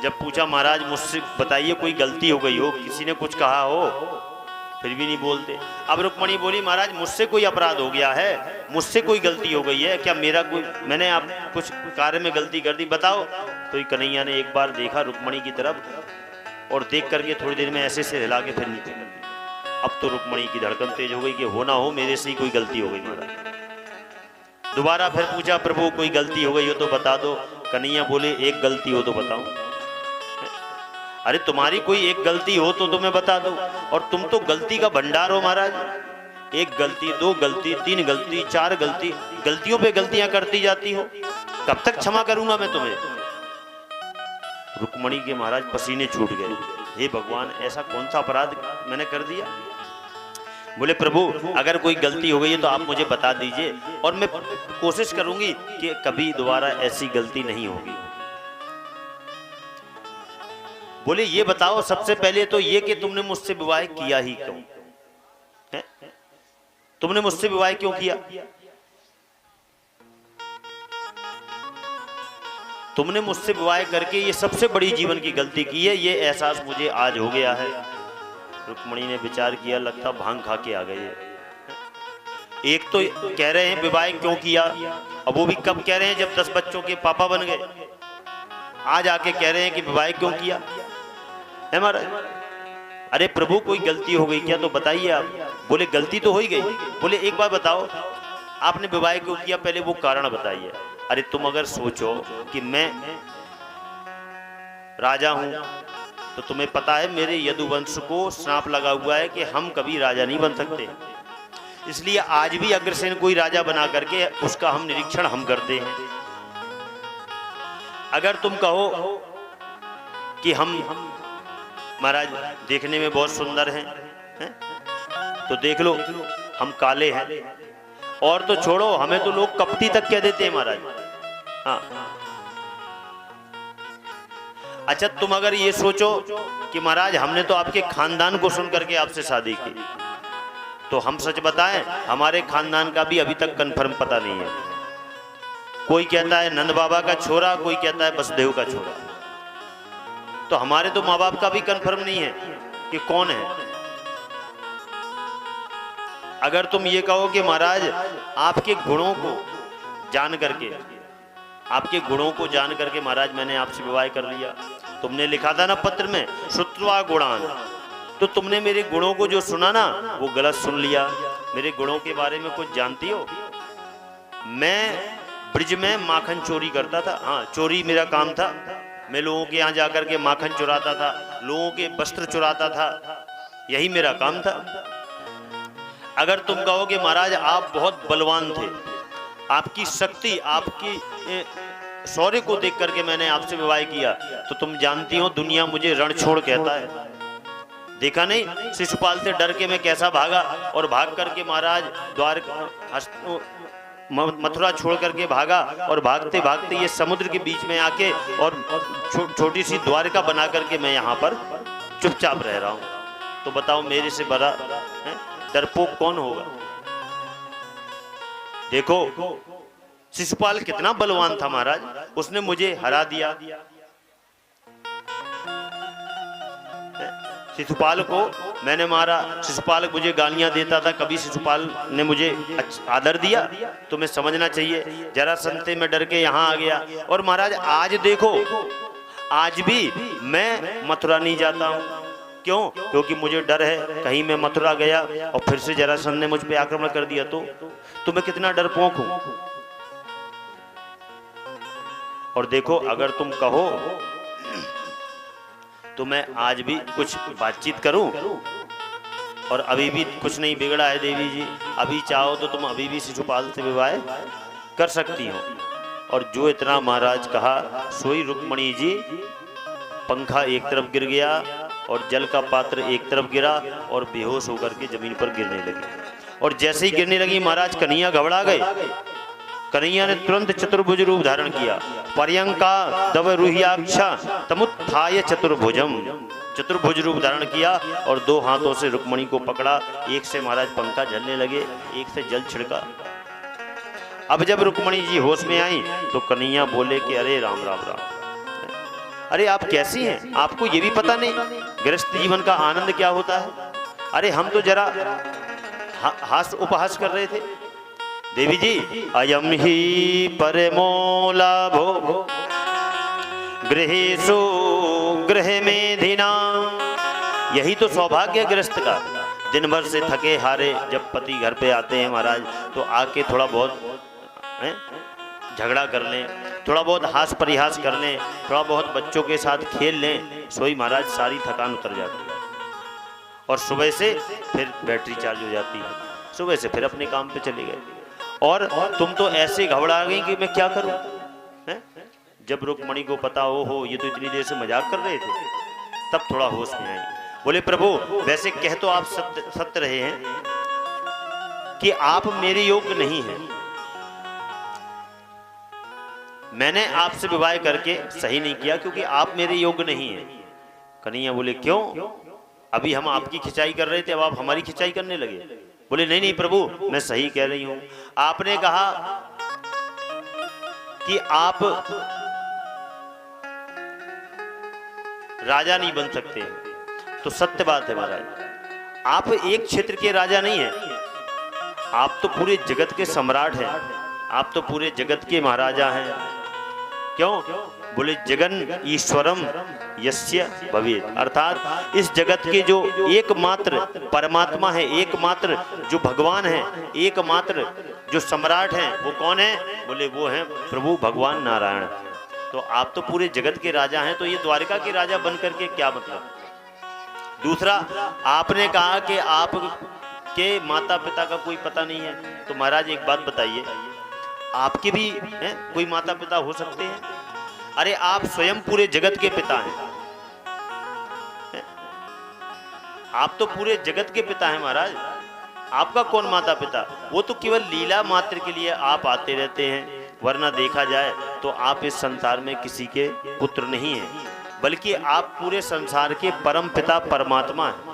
जब पूछा महाराज मुझसे बताइए कोई गलती हो गई हो, किसी ने कुछ कहा हो, फिर भी नहीं बोलते। अब रुक्मणी बोली महाराज मुझसे कोई अपराध हो गया है, मुझसे कोई गलती हो गई है क्या, मेरा कोई मैंने आप कुछ कार्य में गलती कर दी बताओ। तो ये कन्हैया ने एक बार देखा रुक्मणी की तरफ और देख करके थोड़ी देर में ऐसे से हिला के फिर नीचे कर दिया। अब तो रुक्मणी की धड़कन तेज हो गई कि हो ना हो मेरे से ही कोई गलती हो गई महाराज। दोबारा फिर पूछा प्रभु कोई गलती हो गई हो तो बता दो। कन्हैया बोले एक गलती हो तो बताओ। अरे तुम्हारी कोई एक गलती हो तो तुम्हें बता दो, और तुम तो गलती का भंडार हो महाराज। एक गलती, दो गलती, तीन गलती, चार गलती, गलतियों पे गलतियां करती जाती हो, कब तक क्षमा करूंगा मैं तुम्हें। रुक्मणी के महाराज पसीने छूट गए, हे भगवान ऐसा कौन सा अपराध मैंने कर दिया। बोले प्रभु अगर कोई गलती हो गई है तो आप मुझे बता दीजिए और मैं कोशिश करूंगी कि कभी दोबारा ऐसी गलती नहीं होगी। बोले ये बताओ सबसे पहले तो ये कि तुमने मुझसे विवाह किया ही क्यों है? तुमने मुझसे विवाह क्यों किया? तुमने मुझसे विवाह करके ये सबसे बड़ी जीवन की गलती की है, ये एहसास मुझे आज हो गया है। रुक्मणी ने विचार किया, लगता भांग खा के आ गए। एक तो कह रहे हैं विवाह क्यों किया, अब वो भी कब कह रहे हैं जब 10 बच्चों के पापा बन गए, आज आके कह रहे हैं कि विवाह क्यों किया है महाराज। अरे प्रभु कोई गलती हो गई क्या तो बताइए आप। बोले गलती तो हो ही गई। बोले एक बार बताओ आपने विवाह क्यों किया, पहले वो कारण बताइए। अरे तुम अगर सोचो कि मैं राजा हूं तो तुम्हें पता है मेरे यदुवंश को श्राप लगा हुआ है कि हम कभी राजा नहीं बन सकते, इसलिए आज भी अग्रसेन कोई राजा बना करके उसका हम निरीक्षण हम करते हैं। अगर तुम कहो कि हम महाराज देखने में बहुत सुंदर हैं, तो देख लो हम काले हैं, और तो छोड़ो हमें तो लोग कपटी तक कह देते हैं महाराज। हाँ अच्छा तुम अगर ये सोचो कि महाराज हमने तो आपके खानदान को सुन करके आपसे शादी की, तो हम सच बताएं हमारे खानदान का भी अभी तक कंफर्म पता नहीं है। कोई कहता है नंद बाबा का छोरा, कोई कहता है वसुदेव का छोरा, तो हमारे तो माँ बाप का भी कंफर्म नहीं है कि कौन है। अगर तुम ये कहो कि महाराज आपके गुणों को जान करके, आपके गुणों को जान करके महाराज मैंने आपसे विवाह कर लिया, तुमने लिखा था ना पत्र में श्रुत्वा गुणान, तो तुमने मेरे गुणों को जो सुना ना वो गलत सुन लिया। मेरे गुणों के बारे में कुछ जानती हो? मैं ब्रिज में माखन चोरी करता था। हाँ चोरी मेरा काम था, मैं लोगों के यहाँ जाकर के माखन चुराता था, लोगों के वस्त्र चुराता था, यही मेरा काम था। अगर तुम कहो कि महाराज आप बहुत बलवान थे, आपकी शक्ति, आपकी शौर्य को देख करके मैंने आपसे विवाह किया, तो तुम जानती हो दुनिया मुझे रणछोड़ कहता है। देखा नहीं शिशुपाल से डर के मैं कैसा भागा, और भाग करके महाराज द्वारका मथुरा छोड़ करके भागा, और भागते भागते ये समुद्र के बीच में आके और छोटी सी द्वारका बना करके मैं यहाँ पर चुपचाप रह रहा हूँ। तो बताओ मेरे से बड़ा डरपोक कौन होगा? देखो शिशुपाल कितना बलवान था महाराज, उसने मुझे हरा दिया। शिशुपाल को मैंने मारा, शिशुपाल मुझे गालियां देता था, कभी शिशुपाल ने मुझे आदर दिया? तुम्हें समझना चाहिए। जरासंध से मैं डर के यहाँ आ गया, और महाराज आज देखो आज भी मैं मथुरा नहीं जाता हूँ। क्यों? क्योंकि मुझे डर है कहीं मैं मथुरा गया और फिर से जरासंध ने मुझ पे आक्रमण कर दिया तो मैं कितना डरपोक हूं। और देखो अगर तुम कहो तो मैं आज भी कुछ बातचीत करूं, और अभी भी कुछ नहीं बिगड़ा है देवी जी, अभी चाहो तो तुम अभी भी शिशुपाल से विवाह कर सकती हो। और जो इतना महाराज कहा सोई रुक्मणी जी, पंखा एक तरफ गिर गया और जल का पात्र एक तरफ गिरा और बेहोश होकर के जमीन पर गिरने लगी। और जैसे ही गिरने लगी महाराज कन्हैया घबरा गए। कन्हैया ने तुरंत चतुर्भुज रूप धारण किया। पर्यंका दव रुह्याक्षा तमुत्थाय चतुर्भुजम, चतुर्भुज रूप धारण किया और दो हाथों से रुक्मणी को पकड़ा। एक से महाराज पंखा झलने लगे, एक से जल छिड़का। अब जब रुक्मणी जी होश में आई तो कन्हैया बोले कि अरे राम राम राम, अरे आप कैसी हैं, आपको ये भी पता नहीं गृहस्थ जीवन का आनंद क्या होता है। अरे हम तो जरा हास उपहास कर रहे थे। देवी जी, अयम ही परमो लाभो गृहेषु गृह मेधिना, यही तो सौभाग्य है गृहस्थ का। दिन भर से थके हारे जब पति घर पे आते हैं महाराज, तो आके थोड़ा बहुत झगड़ा कर लें, थोड़ा बहुत हास परिहास कर लें, थोड़ा बहुत बच्चों के साथ खेल लें, सोई महाराज सारी थकान उतर जाती है। और सुबह से फिर बैटरी चार्ज हो जाती है, सुबह से फिर अपने काम पे चले गए। और तुम तो ऐसे घबरा गई कि मैं क्या करूं, हैं? जब रुक्मणी को पता हो ये तो इतनी देर से मजाक कर रहे थे, तब थोड़ा होश में आई। बोले प्रभु, वैसे कह तो आप सत्य रहे हैं कि आप मेरे योग्य नहीं हैं, मैंने आपसे विवाह करके सही नहीं किया क्योंकि आप मेरे योग्य नहीं हैं। कन्हैया बोले क्यों, अभी हम आपकी खिंचाई कर रहे थे, अब आप हमारी खिंचाई करने लगे। बोले नहीं नहीं प्रभु, मैं सही कह रही हूं। आपने कहा कि आप राजा नहीं बन सकते, तो सत्य बात है महाराज, आप एक क्षेत्र के राजा नहीं हैं, आप तो पूरे जगत के सम्राट हैं, आप तो पूरे जगत के महाराजा हैं। क्यों? बोले जगन ईश्वरम यस्य भवेत्, अर्थात इस जगत के जो एकमात्र परमात्मा है, एकमात्र जो भगवान है, एकमात्र जो सम्राट हैं, वो कौन है? बोले वो हैं प्रभु भगवान नारायण। तो आप तो पूरे जगत के राजा हैं, तो ये द्वारिका के राजा बन करके क्या मतलब। दूसरा, आपने कहा कि आप के माता पिता का कोई पता नहीं है, तो महाराज एक बात बताइए, आपके भी हैं कोई माता पिता हो सकते हैं? अरे आप स्वयं पूरे जगत के पिता हैं, आप तो पूरे जगत के पिता हैं महाराज, आपका कौन माता पिता? वो तो केवल लीला मात्र के लिए आप आते रहते हैं, वरना देखा जाए तो आप इस संसार में किसी के पुत्र नहीं हैं, बल्कि आप पूरे संसार के परम पिता परमात्मा हैं।